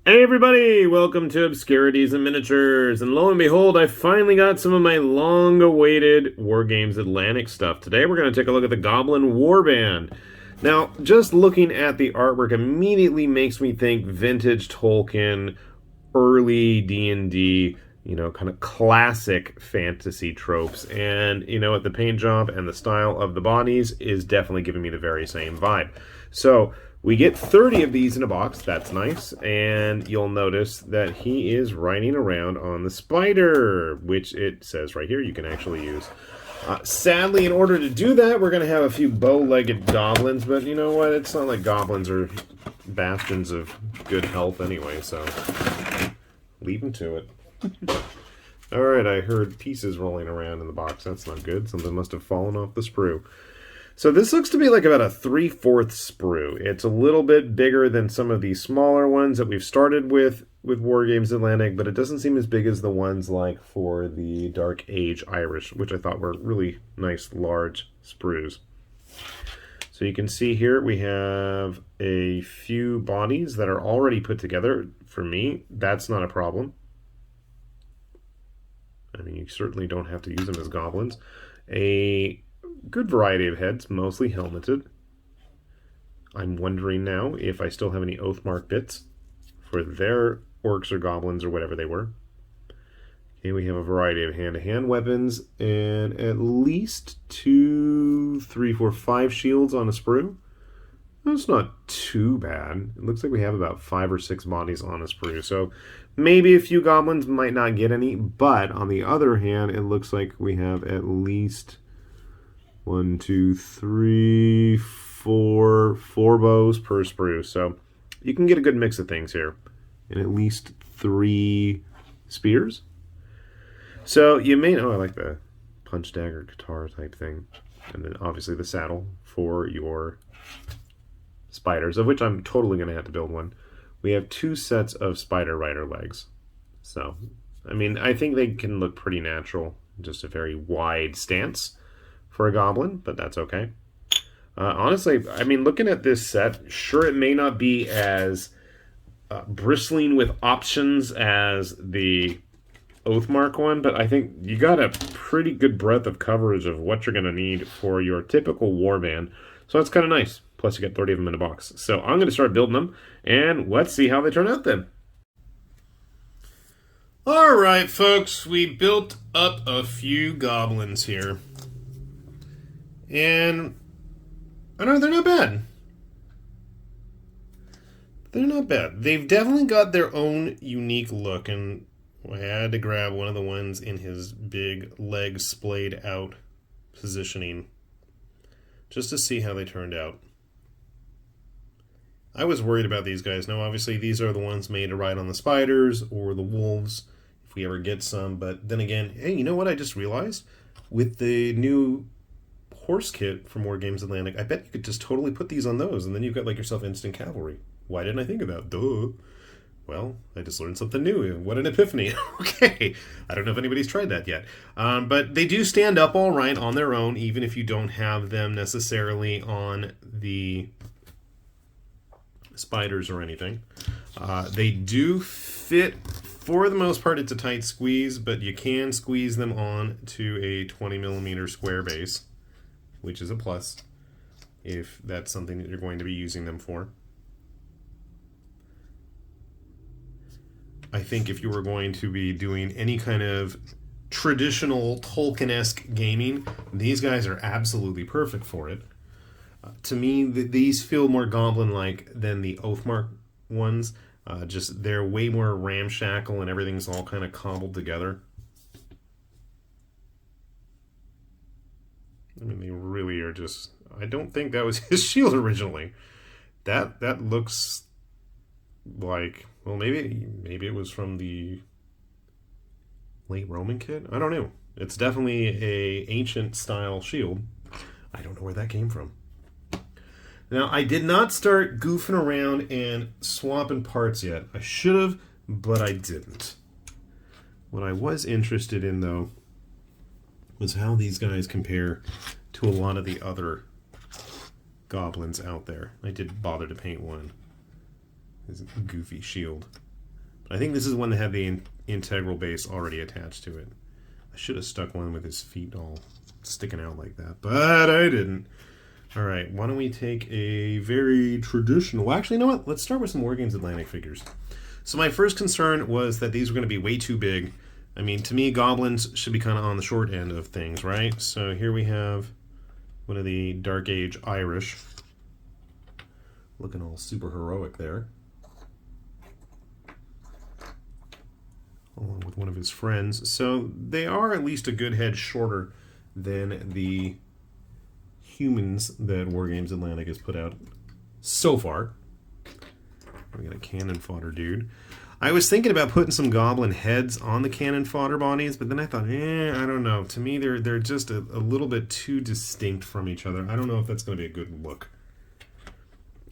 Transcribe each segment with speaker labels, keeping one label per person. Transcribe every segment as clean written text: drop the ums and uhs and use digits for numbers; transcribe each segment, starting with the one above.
Speaker 1: Hey everybody, welcome to Obscurities and Miniatures, and lo and behold, I finally got some of my long-awaited Wargames Atlantic stuff. Today we're going to take a look at the Goblin Warband. Now, just looking at the artwork immediately makes me think vintage Tolkien, early D&D, kind of classic fantasy tropes. And, what, the paint job and the style of the bodies is definitely giving me the very same vibe. So, we get 30 of these in a box. That's nice. And you'll notice that he is riding around on the spider, which it says right here you can actually use. Sadly, in order to do that, we're going to have a few bow-legged goblins. But you know what? It's not like goblins are bastions of good health anyway, so leave them to it. Alright, I heard pieces rolling around in the box. That's not good. Something must have fallen off the sprue. So this looks to be like about a 3/4 sprue. It's a little bit bigger than some of these smaller ones that we've started with Wargames Atlantic, but it doesn't seem as big as the ones like for the Dark Age Irish, which I thought were really nice large sprues. So you can see here we have a few bodies that are already put together. For me, that's not a problem. I mean, you certainly don't have to use them as goblins. A good variety of heads, mostly helmeted. I'm wondering now if I still have any Oathmark bits for their orcs or goblins or whatever they were. Okay, we have a variety of hand-to-hand weapons and at least 2, 3, 4, 5 shields on a sprue. That's not too bad. It looks like we have about 5 or 6 bodies on a sprue. So maybe a few goblins might not get any, but on the other hand, it looks like we have at least 1, 2, 3, 4 bows per sprue. So you can get a good mix of things here. And at least 3 spears. So you may know, I like the punch dagger guitar type thing. And then obviously the saddle for your spiders, of which I'm totally going to have to build one. We have 2 sets of spider rider legs. So, I mean, I think they can look pretty natural. Just a very wide stance for a goblin, but that's okay. Honestly, I mean, looking at this set, sure, it may not be as bristling with options as the Oathmark one, but I think you got a pretty good breadth of coverage of what you're going to need for your typical warband. So that's kind of nice. Plus, you get 30 of them in a box. So I'm going to start building them, and let's see how they turn out then. All right, folks, we built up a few goblins here. And I don't know, they're not bad. They're not bad. They've definitely got their own unique look, and I had to grab one of the ones in his big legs splayed out positioning just to see how they turned out. I was worried about these guys. Now, obviously, these are the ones made to ride on the spiders or the wolves, if we ever get some. But then again, hey, you know what I just realized? With the new horse kit from Wargames Atlantic, I bet you could just totally put these on those, and then you've got like yourself instant cavalry. Why didn't I think of that? Duh. Well, I just learned something new. What an epiphany. Okay. I don't know if anybody's tried that yet. But they do stand up all right on their own, even if you don't have them necessarily on the spiders or anything. They do fit, for the most part. It's a tight squeeze, but you can squeeze them on to a 20mm square base, which is a plus if that's something that you're going to be using them for. I think if you were going to be doing any kind of traditional Tolkien-esque gaming, these guys are absolutely perfect for it. To me, these feel more goblin-like than the Oathmark ones. Just they're way more ramshackle and everything's all kind of cobbled together. I mean, they really are just... I don't think that was his shield originally. That looks like... Well, maybe it was from the late Roman kit? I don't know. It's definitely a ancient style shield. I don't know where that came from. Now, I did not start goofing around and swapping parts yet. I should have, but I didn't. What I was interested in, though, was how these guys compare to a lot of the other goblins out there. I did bother to paint one. His goofy shield. I think this is one that had the integral base already attached to it. I should have stuck one with his feet all sticking out like that, but I didn't. All right, why don't we take a very traditional... Well, actually, you know what? Let's start with some Wargames Atlantic figures. So my first concern was that these were going to be way too big. I mean, to me, goblins should be kind of on the short end of things, right? So here we have one of the Dark Age Irish. Looking all super heroic there. Along with one of his friends. So they are at least a good head shorter than the humans that Wargames Atlantic has put out so far. We got a cannon fodder dude. I was thinking about putting some goblin heads on the cannon fodder bodies, but then I thought, I don't know. To me, they're just a little bit too distinct from each other. I don't know if that's going to be a good look.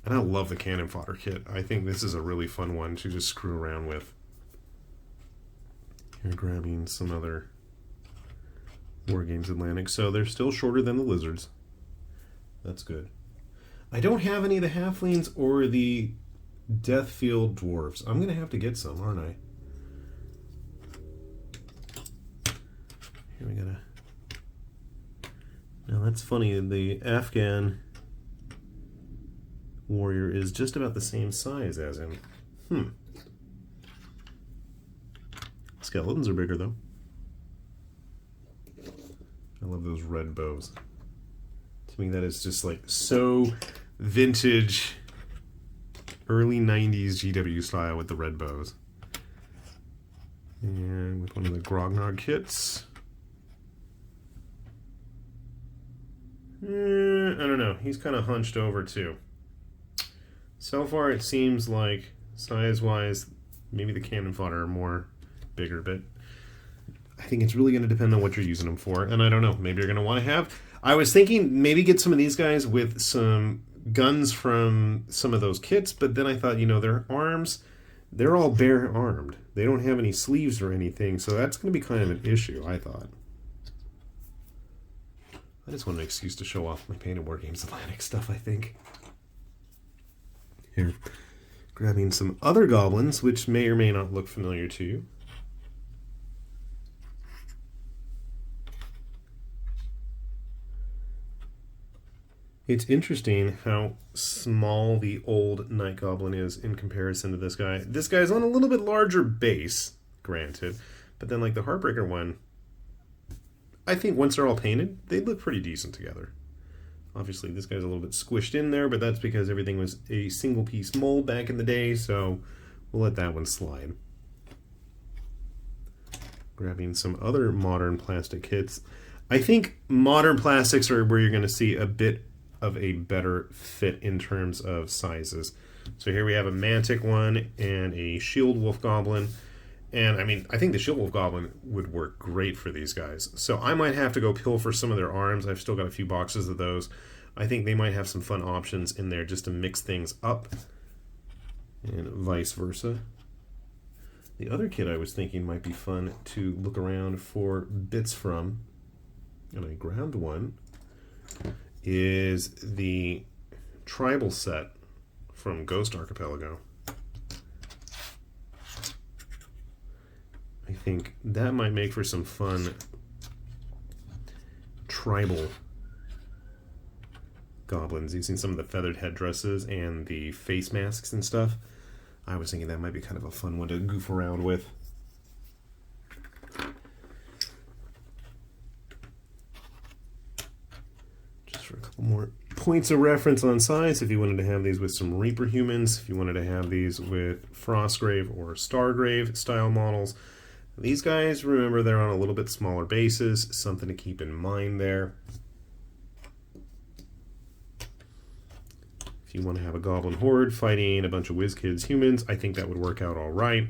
Speaker 1: And I love the cannon fodder kit. I think this is a really fun one to just screw around with. Here, grabbing some other Wargames Atlantic. So they're still shorter than the lizards. That's good. I don't have any of the halflings or the Deathfield dwarves. I'm going to have to get some, aren't I? Here we gotta... Now that's funny. The Afghan warrior is just about the same size as him. Skeletons are bigger, though. I love those red bows. To me, that is just like so vintage, early 90s GW style with the red bows. And with one of the Grognog kits. I don't know. He's kind of hunched over, too. So far, it seems like, size-wise, maybe the cannon fodder are more bigger, but I think it's really going to depend on what you're using them for. And I don't know. Maybe you're going to want to have... I was thinking maybe get some of these guys with some guns from some of those kits, but then I thought, you know, their arms, they're all bare armed. They don't have any sleeves or anything, so that's going to be kind of an issue, I thought. I just want an excuse to show off my painted Wargames Atlantic stuff, I think. Here, grabbing some other goblins, which may or may not look familiar to you. It's interesting how small the old Night Goblin is in comparison to this guy. This guy's on a little bit larger base, granted, but then like the Heartbreaker one, I think once they're all painted, they look pretty decent together. Obviously, this guy's a little bit squished in there, but that's because everything was a single-piece mold back in the day, so we'll let that one slide. Grabbing some other modern plastic kits. I think modern plastics are where you're going to see a bit of a better fit in terms of sizes. So here we have a Mantic one and a Shield Wolf Goblin. And I mean, I think the Shield Wolf Goblin would work great for these guys. So I might have to go pilfer some of their arms. I've still got a few boxes of those. I think they might have some fun options in there just to mix things up. And vice versa. The other kit I was thinking might be fun to look around for bits from, and I grabbed one, is the tribal set from Ghost Archipelago. I think that might make for some fun tribal goblins, using some of the feathered headdresses and the face masks and stuff. I was thinking that might be kind of a fun one to goof around with. Just for a couple more points of reference on size, if you wanted to have these with some Reaper humans, if you wanted to have these with Frostgrave or Stargrave style models. These guys, remember, they're on a little bit smaller bases, something to keep in mind there. If you want to have a Goblin Horde fighting a bunch of WizKids humans, I think that would work out all right.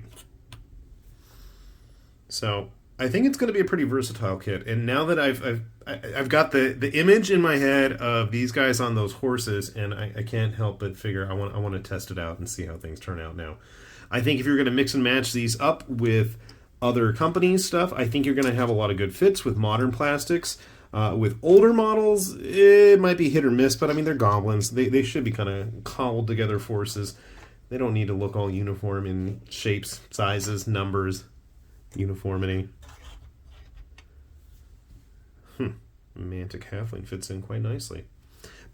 Speaker 1: So I think it's going to be a pretty versatile kit. And now that I've got the image in my head of these guys on those horses, and I can't help but figure I want to test it out and see how things turn out now. I think if you're going to mix and match these up with other companies' stuff, I think you're going to have a lot of good fits with modern plastics. With older models, it might be hit or miss, but I mean, they're goblins. They should be kind of cobbled together forces. They don't need to look all uniform in shapes, sizes, numbers, uniformity. Mantic Halfling fits in quite nicely.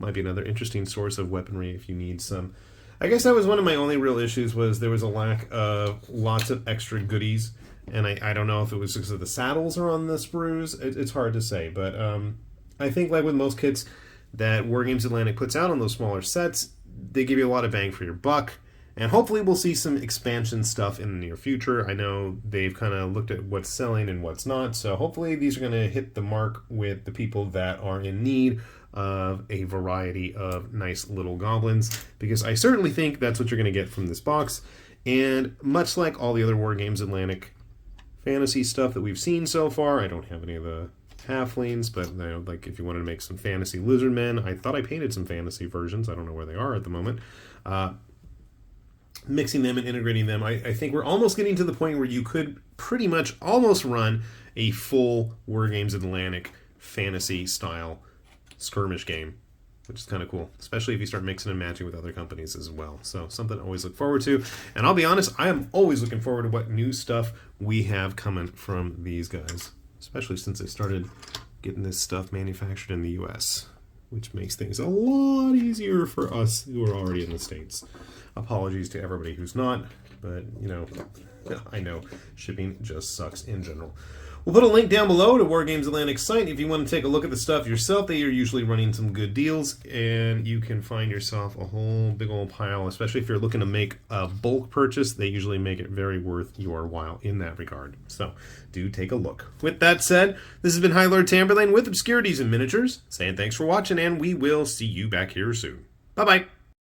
Speaker 1: Might be another interesting source of weaponry if you need some. I guess that was one of my only real issues, was there was a lack of lots of extra goodies. And I don't know if it was because of the saddles are on the sprues. It's hard to say. But I think like with most kits that Wargames Atlantic puts out on those smaller sets, they give you a lot of bang for your buck. And hopefully we'll see some expansion stuff in the near future. I know they've kind of looked at what's selling and what's not. So hopefully these are going to hit the mark with the people that are in need of a variety of nice little goblins. Because I certainly think that's what you're going to get from this box. And much like all the other Wargames Atlantic fantasy stuff that we've seen so far, I don't have any of the halflings, but you know, like if you wanted to make some fantasy lizardmen, I thought I painted some fantasy versions. I don't know where they are at the moment. Mixing them and integrating them, I think we're almost getting to the point where you could pretty much almost run a full Wargames Atlantic fantasy style skirmish game, which is kind of cool, especially if you start mixing and matching with other companies as well. So something to always look forward to. And I'll be honest, I am always looking forward to what new stuff we have coming from these guys, especially since they started getting this stuff manufactured in the US, which makes things a lot easier for us who are already in the States. Apologies to everybody who's not, but, you know, I know shipping just sucks in general. We'll put a link down below to Wargames Atlantic's site if you want to take a look at the stuff yourself. They are usually running some good deals, and you can find yourself a whole big old pile, especially if you're looking to make a bulk purchase. They usually make it very worth your while in that regard. So do take a look. With that said, this has been High Lord Tamberlane with Obscurities and Miniatures, saying thanks for watching, and we will see you back here soon. Bye-bye.